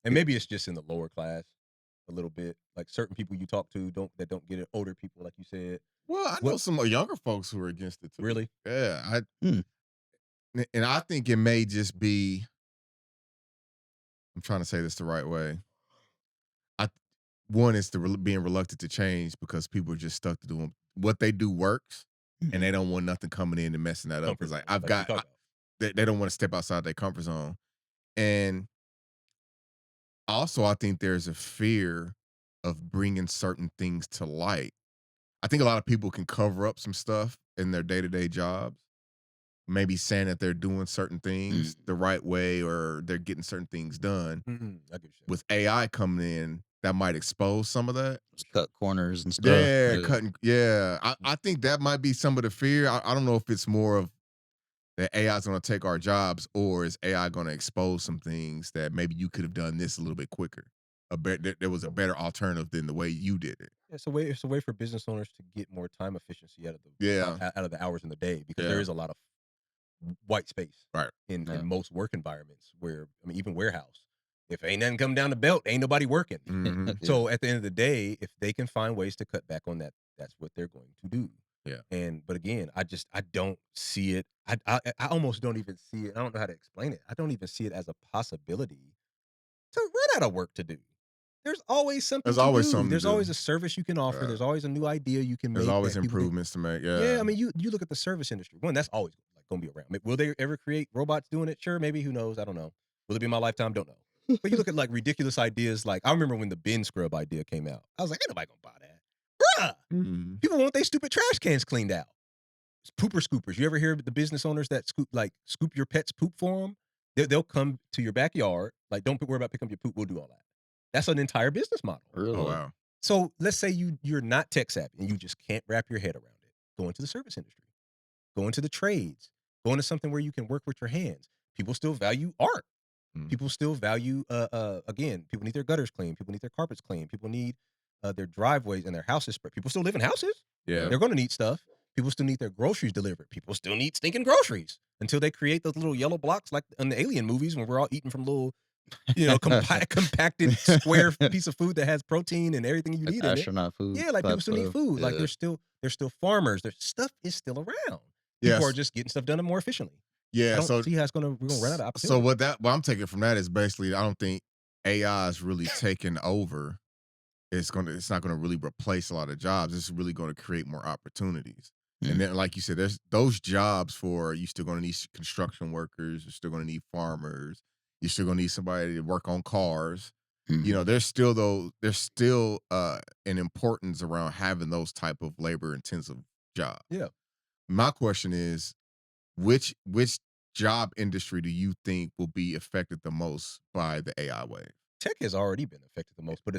And maybe it's just in the lower class a little bit. Like certain people you talk to don't get it. Older people, like you said. Well, I know some younger folks who are against it too. Really? Yeah. And I think it may just be. I'm trying to say this the right way. One is being reluctant to change because people are just stuck to doing what they do works, and they don't want nothing coming in and messing that up. It's like they don't want to step outside their comfort zone, and also I think there's a fear of bringing certain things to light. I think a lot of people can cover up some stuff in their day-to-day jobs, maybe saying that they're doing certain things the right way or they're getting certain things done. I get you. With AI coming in, that might expose some of that. cut corners and stuff. Yeah, cutting. Yeah, I think that might be some of the fear. I don't know if it's more of that AI is going to take our jobs, or is AI going to expose some things that maybe you could have done this a little bit quicker. There was a better alternative than the way you did it. It's a way for business owners to get more time efficiency out of the hours in the day because there is a lot of white space in most work environments where even warehouse. If ain't nothing coming down the belt, ain't nobody working. So at the end of the day, if they can find ways to cut back on that, that's what they're going to do. Yeah. But again, I don't see it. I almost don't even see it. I don't know how to explain it. I don't even see it as a possibility to run out of work to do. There's always something. There's always to do. something. There's to do. always a service you can offer. There's always a new idea you can make. There's always improvements to make. Yeah. Yeah, I mean, you look at the service industry. One, that's always going to be around. Will they ever create robots doing it? Sure, maybe. Who knows? I don't know. Will it be in my lifetime? Don't know. But you look at like ridiculous ideas. Like I remember when the bin scrub idea came out. I was like, ain't nobody gonna buy that, bruh. People want their stupid trash cans cleaned out. pooper scoopers. You ever hear the business owners that scoop your pet's poop for them? They'll come to your backyard. Like, don't worry about picking up your poop. We'll do all that. That's an entire business model. Really? Oh wow. So let's say you're not tech savvy and you just can't wrap your head around it. Go into the service industry. Go into the trades. Go into something where you can work with your hands. People still value art. People still value, again, people need their gutters clean. People need their carpets clean. People need their driveways and their houses spread. People still live in houses. Yeah. They're going to need stuff. People still need their groceries delivered. People still need stinking groceries until they create those little yellow blocks like in the Alien movies when we're all eating from little, compacted square piece of food that has protein and everything you Like need in it. astronaut food. Yeah, like people type still need stuff. food. Like Yeah. there's still farmers. Their stuff is still around. Yes. People are just getting stuff done more efficiently. I Yeah. don't So see how we're gonna run out of opportunity. so what I'm taking from that is basically I don't think AI is really taking over. It's not gonna really replace a lot of jobs. It's really gonna create more opportunities. And then, like you said, there's those jobs for you're still gonna need construction workers. You're still gonna need farmers. You're still gonna need somebody to work on cars. There's still an importance around having those type of labor intensive jobs. Yeah. My question is, which job industry do you think will be affected the most by the AI wave? Tech has already been affected the most, but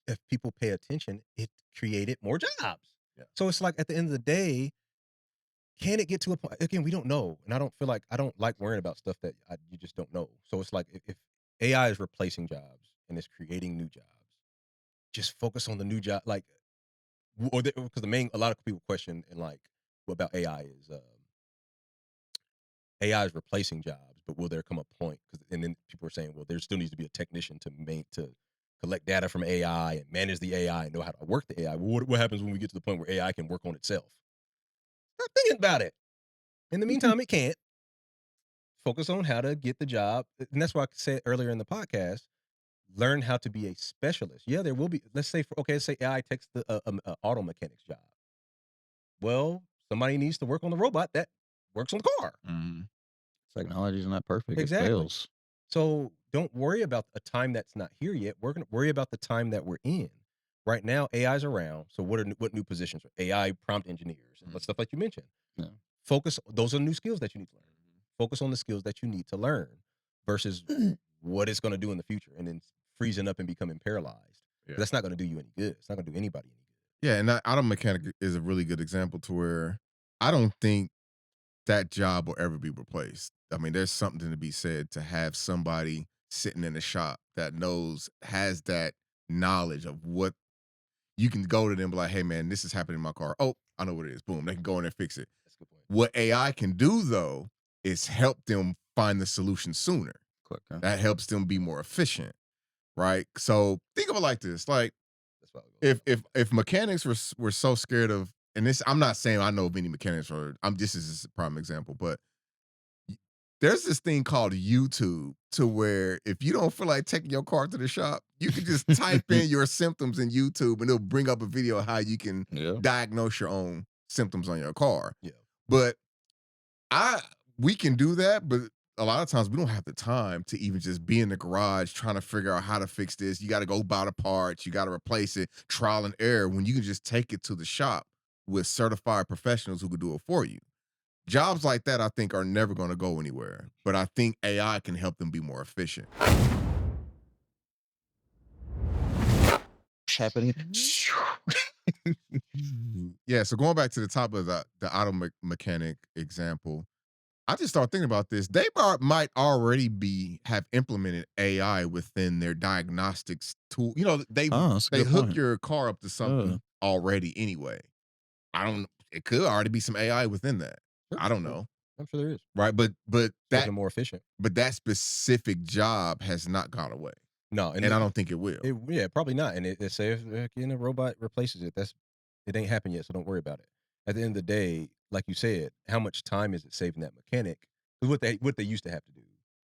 if people pay attention, it created more jobs. Yeah. So it's like at the end of the day, can it get to a point? Again, we don't know, and I don't like worrying about stuff that you just don't know. So it's like if AI is replacing jobs and it's creating new jobs, just focus on the new job. Like, because a lot of people question and like what about AI is AI is replacing jobs, but will there come a point? And then people are saying, well, there still needs to be a technician to collect data from AI and manage the AI and know how to work the AI. Well, what happens when we get to the point where AI can work on itself? Stop thinking about it. In the meantime, it can't. Focus on how to get the job. And that's why I said earlier in the podcast, learn how to be a specialist. Yeah, there will be, let's say AI takes the auto mechanic's job. Well, somebody needs to work on the robot that works on the car. Technology's not perfect. Exactly. It fails. So don't worry about a time that's not here yet. We're going to worry about the time that we're in. Right now, AI's around. So what new positions? AI prompt engineers and stuff like you mentioned. Yeah. Focus. Those are new skills that you need to learn. Focus on the skills that you need to learn versus what it's going to do in the future and then freezing up and becoming paralyzed. Yeah. That's not going to do you any good. It's not going to do anybody any good. Yeah, and that auto mechanic is a really good example to where I don't think that job will ever be replaced. I mean, there's something to be said to have somebody sitting in the shop that has that knowledge of what you can go to them and be like, hey man, this is happening in my car. Oh, I know what it is. Boom. They can go in and fix it. That's a good point. What AI can do though is help them find the solution sooner. Quicker. That helps them be more efficient. Right. So think of it like this. Like That's why if mechanics were so scared of, and this, I'm not saying I know many mechanics, or this is a prime example, but there's this thing called YouTube to where if you don't feel like taking your car to the shop, you can just type in your symptoms in YouTube and it'll bring up a video of how you can diagnose your own symptoms on your car. Yeah. But we can do that, but a lot of times we don't have the time to even just be in the garage trying to figure out how to fix this. You got to go buy the parts, you got to replace it, trial and error, when you can just take it to the shop with certified professionals who can do it for you. Jobs like that, I think, are never going to go anywhere. But I think AI can help them be more efficient. What's happening? Yeah, so going back to the top of the auto mechanic example, I just started thinking about this. They might already have implemented AI within their diagnostics tool. They hook your car up to something already anyway. It could already be some AI within that. Sure, I don't know. I'm sure there is. Right, but that more efficient. But that specific job has not gone away. No, and I don't think it will. Yeah, probably not. And it say if a robot replaces it, it ain't happened yet, so don't worry about it. At the end of the day, like you said, how much time is it saving that mechanic? What they used to have to do.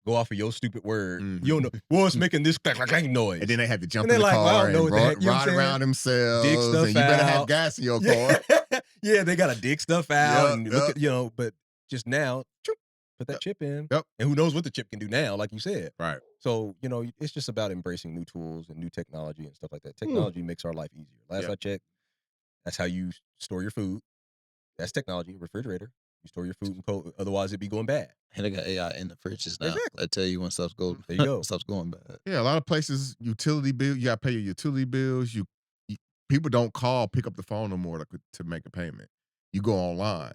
Go off of your stupid word. Mm-hmm. You don't know. Well, it's making this clack noise. And then they have to jump in the car and ride around themselves. Dig stuff and you better have gas in your car. Yeah, they got to dig stuff out and look at, but just now, put that chip in. Yep. And who knows what the chip can do now, like you said. Right. So, it's just about embracing new tools and new technology and stuff like that. Technology makes our life easier. Last I checked, that's how you store your food. That's technology. Refrigerator. You store your food in cold. Otherwise, it'd be going bad. And they got AI in the fridges now. Exactly. That tell you when stuff's going. There you go. Stuff's going bad. Yeah, a lot of places, utility bill, you got to pay your utility bills. You people don't pick up the phone no more to make a payment. You go online.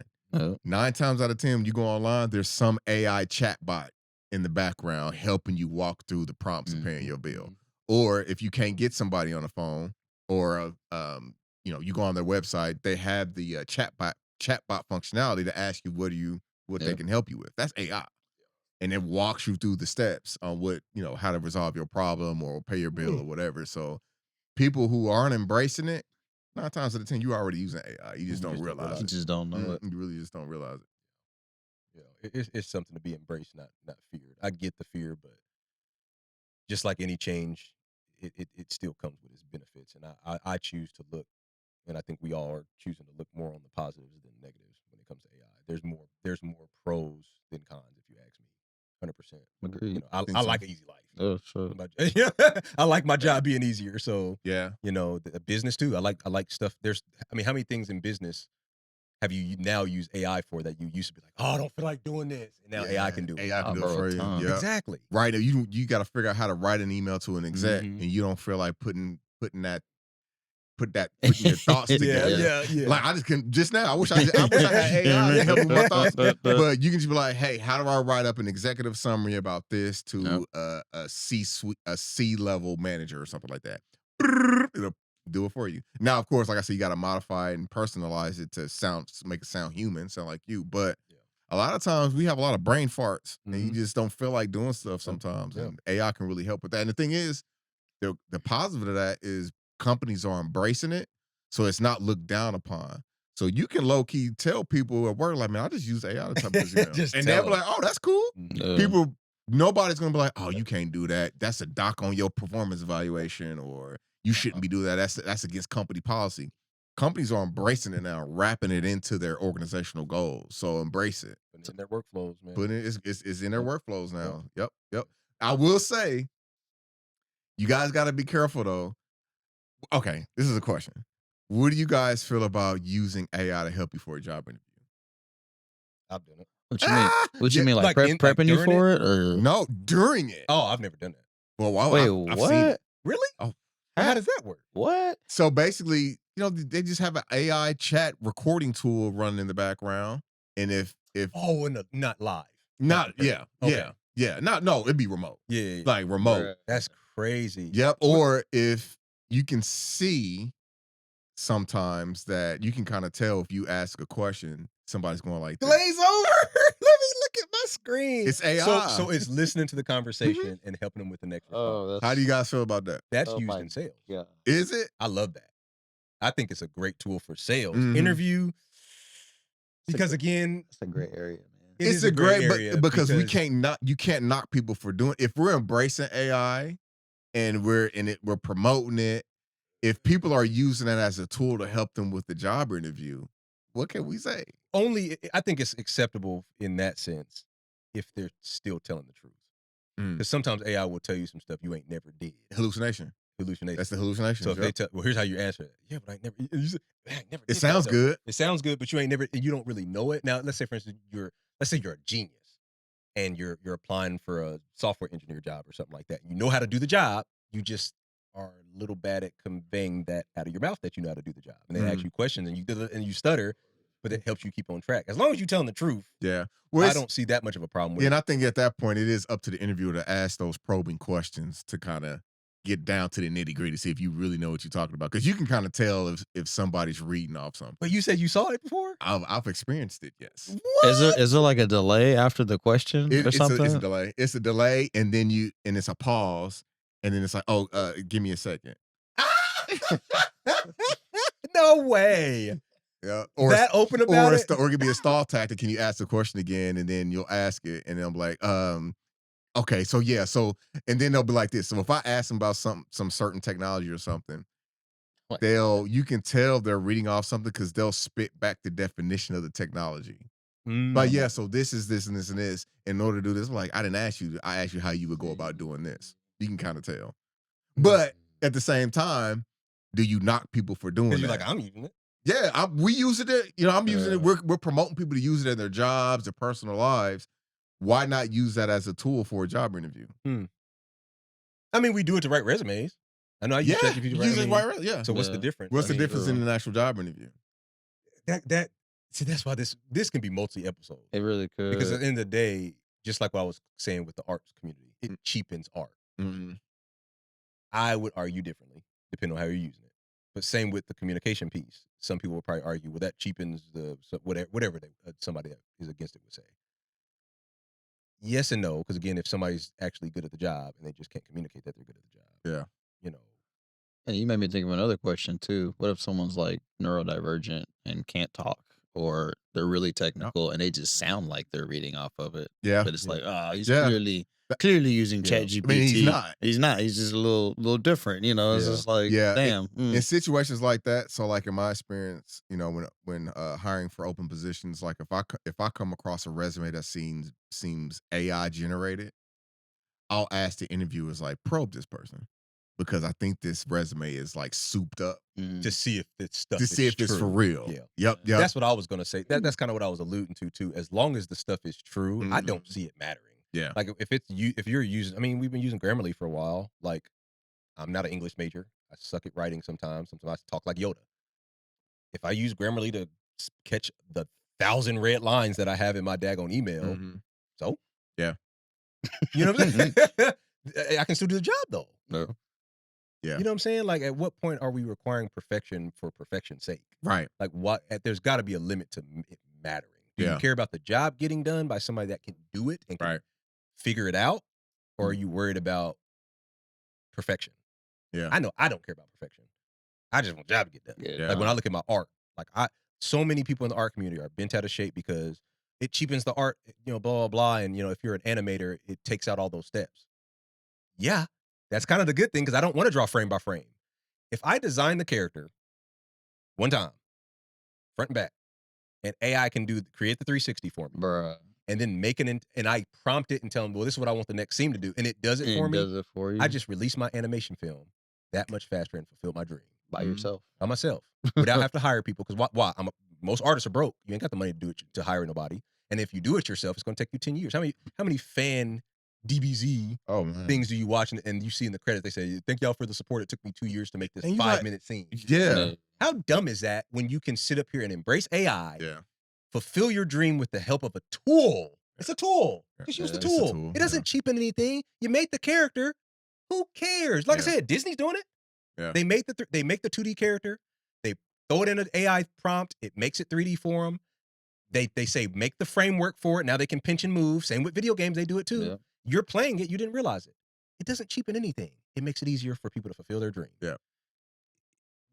9 times out of 10, when you go online, there's some AI chatbot in the background helping you walk through the prompts of paying your bill. Or if you can't get somebody on the phone, or you go on their website, they have the chatbot functionality to ask you what they can help you with. That's AI. And it walks you through the steps on how to resolve your problem or pay your bill or whatever. So people who aren't embracing it, 9 times out of 10, you already using AI. You just don't realize You it. just don't know it. You really just don't realize it. It's something to be embraced, not feared. I get the fear, but just like any change, it still comes with its benefits. And I choose to look, and I think we all are choosing to look more on the positives than negatives when it comes to AI. There's more pros than cons, if you ask me. 100%. Agreed. I like an easy life. Oh, sure. I like my job being easier. So yeah, the business too. I like stuff. How many things in business have you now used AI for that you used to be like, oh, I don't feel like doing this, and now AI can do it. AI can do it for you. Yeah. Exactly. Right. You got to figure out how to write an email to an exec, and you don't feel like putting your thoughts together. Yeah. Like I just now. I wish I had AI to help me with my thoughts. But you can just be like, hey, how do I write up an executive summary about this to a C-level manager or something like that? It'll do it for you. Now, of course, like I said, you got to modify it and personalize it to make it sound human, sound like you. But a lot of times we have a lot of brain farts, and you just don't feel like doing stuff sometimes. And AI can really help with that. And the thing is, the positive of that is companies are embracing it, so it's not looked down upon. So you can low key tell people at work, like, man, I just use AI to type this email, and they'll be like, oh, that's cool. Nobody's gonna be like, oh, you can't do that. That's a doc on your performance evaluation, or you shouldn't be doing that. That's against company policy. Companies are embracing it now, wrapping it into their organizational goals. So embrace it. Putting it in their workflows, man. It's in their workflows now. Yep. I will say, you guys got to be careful though. Okay, this is a question. What do you guys feel about using AI to help you for a job interview? I've done it. What you mean? What you mean? Like prepping you during for it, or No, during it. Oh, I've never done that. Well, wait, I've what? seen it. Really? Oh, How does that work? What? So basically, they just have an AI chat recording tool running in the background, and if not live. not Okay. no, it'd be remote. Yeah. Like remote. That's crazy. Yep. Or if you can see sometimes that you can kind of tell if you ask a question, somebody's going like this. Glaze over. Let me look at my screen. It's AI. So it's listening to the conversation and helping them with the next response. How do you guys feel about that? That's used in sales. Yeah. Is it? I love that. I think it's a great tool for sales. Mhm. Interview. Because again, It's a great area, man. it's a great area because you can't knock people for doing. If we're embracing AI and we're promoting it, if people are using it as a tool to help them with the job interview, what can we say? I think it's acceptable in that sense if they're still telling the truth. Because sometimes AI will tell you some stuff you ain't never did. Hallucination. That's the hallucination. So if they tell, well, here's how you answer it. Yeah, but I never. Never. It sounds good. It sounds good, but you ain't never. You don't really know it. Now, let's say, for instance, you're a genius, and you're applying for a software engineer job or something like that. You know how to do the job. You just are a little bad at conveying that out of your mouth that you know how to do the job. And they ask you questions, and you stutter, but it helps you keep on track. As long as you're telling the truth. Yeah. Well, I don't see that much of a problem with it. And I think at that point, it is up to the interviewer to ask those probing questions to kind of get down to the nitty gritty, see if you really know what you're talking about. Because you can kind of tell if somebody's reading off something. But you said you saw it before? I've experienced it, yes. What? Is there like a delay after the question or something? It's a delay. It's a delay, and then it's a pause, and then it's like, oh, give me a second. No way. Yeah. That open about it? Or it could be a stall tactic. Can you ask the question again? And then you'll ask it, and then I'm like, okay, so yeah, and then they'll be like this. So if I ask them about some certain technology or something, you can tell they're reading off something because they'll spit back the definition of the technology. Like, yeah, so this is this and this and this. In order to do this, I'm like, I didn't ask you. I asked you how you would go about doing this. You can kind of tell. But at the same time, do you knock people for doing that? You're like, I'm using it. Yeah, we use it. I'm using it. We're promoting people to use it in their jobs, their personal lives. Why not use that as a tool for a job interview? I mean, we do it to write resumes. I know I use Yeah, ChatGPT to use it write. right. Yeah. So what's the difference? What's I the mean, difference in an actual job interview? See, that's why this can be multi-episode. It really could. Because at the end of the day, just like what I was saying with the arts community, it cheapens art. Mm-hmm. I would argue differently, depending on how you're using it. But same with the communication piece. Some people will probably argue, well, that cheapens whatever somebody that is against it would say. Yes and no, because again, if somebody's actually good at the job and they just can't communicate that they're good at the job, Yeah. you know. And you made me think of another question too. What if someone's like neurodivergent and can't talk, or they're really technical and they just sound like they're reading off of it? Yeah. But it's like, he's Yeah. clearly using Yeah. ChatGPT. I mean, he's not. He's not. He's just a little different. You know, it's Yeah. just like, Yeah, damn. In situations like that, so like in my experience, when hiring for open positions, like if I come across a resume that seems AI generated, I'll ask the interviewers like probe this person, because I think this resume is like souped up To see if it's stuff to see if it's for true. real. Yeah. Yep. That's what I was gonna say. That's kind of what I was alluding to too. As long as the stuff is true, I Mhm. don't see it mattering. Yeah. Like if you're using, I mean, we've been using Grammarly for a while. Like, I'm not an English major. I suck at writing sometimes. Sometimes I talk like Yoda. If I use Grammarly to catch the 1,000 red lines that I have in my daggone email, Mhm. so Yeah. you know what I'm saying? I can still do the job though. No. Yeah. You know what I'm saying? Like, at what point are we requiring perfection for perfection's sake? Right. Like, what? There's got to be a limit to it mattering. Do Yeah. you care about the job getting done by somebody that can do it and can Right. figure it out, or are you worried about perfection? Yeah. I know I don't care about perfection. I just want the job to get done. Yeah. Like, when I look at my art, like so many people in the art community are bent out of shape because it cheapens the art, blah, blah, blah. And, if you're an animator, it takes out all those steps. Yeah, that's kind of the good thing, because I don't want to draw frame by frame. If I design the character one time, front and back, and AI can create the 360 for me, Bruh. and then and I prompt it and tell them, well, this is what I want the next scene to do, and it does it for me, Does it for you I just release my animation film that much faster and fulfill my dream by yourself. by myself without having to hire people. Because why? Most artists are broke. You ain't got the money to do it, to hire nobody. And if you do it yourself, it's going to take you 10 years. How many fan DBZ things do you watch and you see in the credits, they say, thank y'all for the support. It took me 2 years to make this 5-minute scene. Yeah. How dumb is that when you can sit up here and embrace AI, fulfill your dream with the help of a tool? It's a tool. Just use the tool. It doesn't cheapen anything. You made the character. Who cares? Like I said, Disney's doing it. Yeah. They make the 2D character. They throw it in an AI prompt. It makes it 3D for them. They say make the framework for it. Now they can pinch and move. Same with video games. They do it too. Yeah. You're playing it. You didn't realize it. It doesn't cheapen anything. It makes it easier for people to fulfill their dream. Yeah.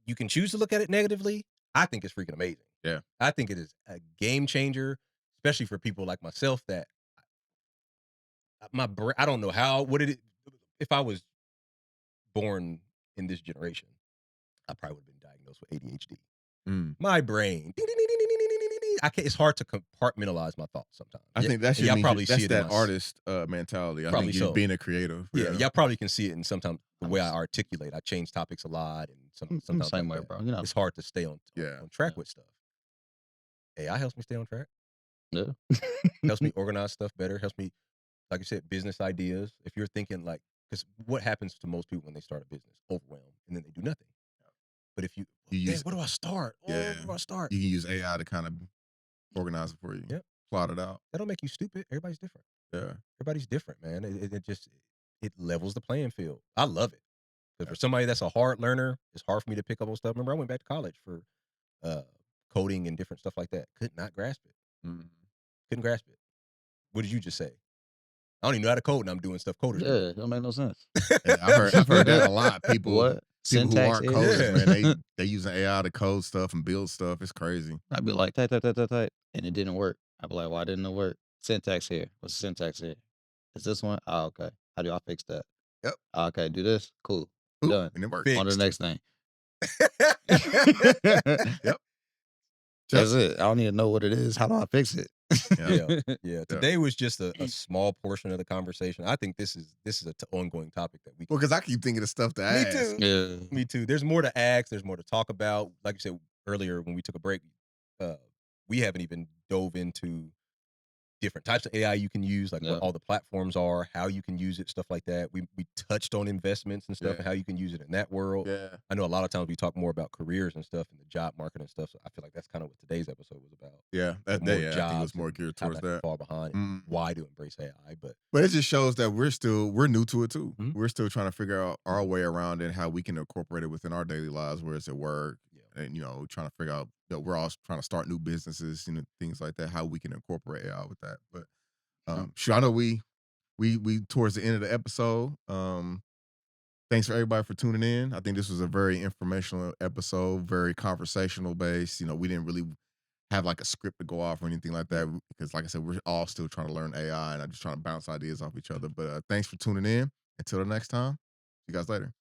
You can choose to look at it negatively. I think it's freaking amazing. Yeah. I think it is a game changer, especially for people like myself that I don't know if I was born in this generation, I probably would have been diagnosed with ADHD. My brain, ding, ding, ding, ding, ding, ding, ding, ding, ding. It's hard to compartmentalize my thoughts sometimes. I think that's y'all probably that's see it that artist mentality. I Probably think you're so. being a creative. Yeah, y'all probably can see it in sometimes the way I articulate. I change topics a lot, and sometimes Same like way, that. bro. You know. It's hard to stay on track with stuff. AI helps me stay on track. Yeah. Helps me organize stuff better. Helps me, like I said, business ideas. If you're thinking because what happens to most people when they start a business? Overwhelmed, and then they do nothing. But if you use, where do I start? Where do I start? You can use AI to kind of organize it for you. Yep. Plot it out. That'll make you stupid. Everybody's different. Yeah. Everybody's different, man. It levels the playing field. I love it. Because for somebody that's a hard learner, it's hard for me to pick up on stuff. Remember, I went back to college for coding and different stuff like that. Could not grasp it. Couldn't grasp it. What did you just say? I don't even know how to code, and I'm doing stuff coders do. Yeah, it don't make no sense. Yeah, I've heard that a lot. People who Syntax aren't coders, man, they using AI to code stuff and build stuff. It's crazy. I'd be like, type, and it didn't work. I'd be like, why didn't it work? Syntax here. What's the syntax here? Is this one? Oh, okay. How do I fix that? Yep. Okay, do this. Cool. Ooh, Done. and it works. On to the next thing. Yep. That's it. I don't need to know what it is. How do I fix it? Yeah. Today was just a small portion of the conversation. I think this is an ongoing topic that we. Well, because I keep thinking of stuff to ask. Me too. Yeah. Me too. There's more to ask. There's more to talk about. Like you said, earlier when we took a break, we haven't even dove into different types of AI you can use, like Yeah. what all the platforms are, how you can use it, stuff like that. We touched on investments and stuff Yeah. and how you can use it in that world. Yeah. I know a lot of times we talk more about careers and stuff and the job market and stuff. So I feel like that's kind of what today's episode was about. Yeah. Like Yeah. I think it jobs was more and geared how towards not to that. fall behind and Mm. why to embrace AI. But it just shows that we're new to it too. Mhm. We're still trying to figure out our way around it, how we can incorporate it within our daily lives, where it's at work, Yeah. and trying to figure out. We're all trying to start new businesses, things like that. How we can incorporate AI with that. But sure, I know we towards the end of the episode. Thanks for everybody for tuning in. I think this was a very informational episode, very conversational based. We didn't really have like a script to go off or anything like that because, like I said, we're all still trying to learn AI and I'm just trying to bounce ideas off each other. But thanks for tuning in. Until the next time, see you guys later.